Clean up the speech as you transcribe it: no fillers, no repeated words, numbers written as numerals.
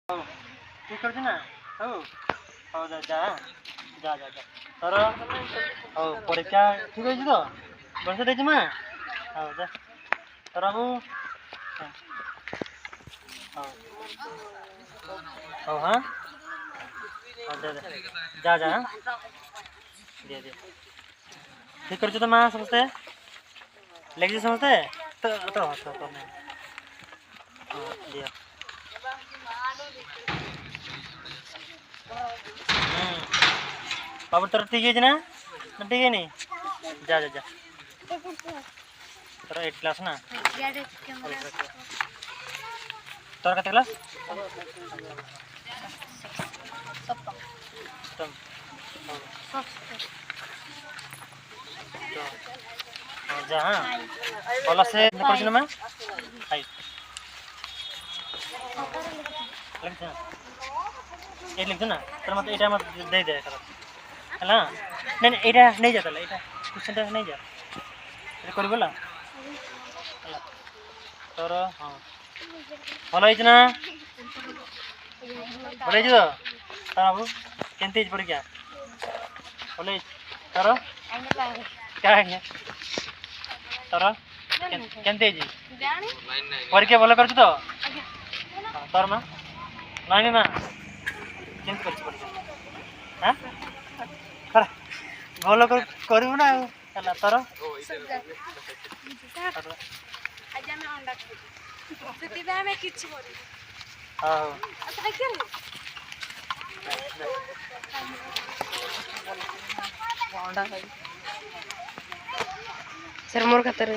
ହଉ ଠିକ୍ କରୁଛୁ ନା ହଉ ହଉ ଯା ଯା ଯା ଯା ଯା ତୋର ହଉ ପରୀକ୍ଷା ଠିକ୍ ହେଇଛି ତ ଭଲସେ ଦେଇଛୁ ମା ହଉ ଯା ତୋର ବାବୁ ହଉ ହଉ ହଁ ହଉ ଦେ ଦେ ଯା ଯା ଦେ ଦେ ଠିକ୍ କରୁଛୁ ତ ମା ସମସ୍ତେ ଲେଖିଛୁ ସମସ୍ତେ ତ ହଁ ଦିଅ ବାବୁ ତୋର ଠିକ୍ ହେଇଛି ନା ଠିକ୍ ହେଇନି ଯା ଯା ଯା ତୋର 8 କ୍ଲାସ୍ ନା ତୋର କେତେ କ୍ଲାସ୍ ଯା ଭଲସେ କରୁଛୁ ନା ମା ହାଇ লিখছ এই লিখছ না তোর মতো এটা মত দেই দে ହେଲା ନାଇଁ ନାଇଁ ଏଇଟା ନେଇଯା ତାହେଲେ ଏଇଟା କ୍ୱେଶ୍ଚନଟା ନେଇଯା ଏଇଟା କରିବୁ ହେଲା ହେଲା ତୋର ହଁ ଭଲ ହେଇଛି ନା ଭଲ ହେଇଛି ତ ତା ବାବୁ କେମିତି ହେଇଛି ପରୀକ୍ଷା ଭଲ ହେଇଛି ତୋର କାହିଁକି ତୋର କେମିତି ହେଇଛି ପରୀକ୍ଷା ଭଲ କରିଛୁ ତ ତୋର ମା ନାଇଁ ମା କେମିତି କରିଛୁ ପରୀକ୍ଷା ହାଁ ଖରା ଭଲ କରିବୁ ନା ଆଉ ହେଲା ତୋର ହଉ सर मोर खातर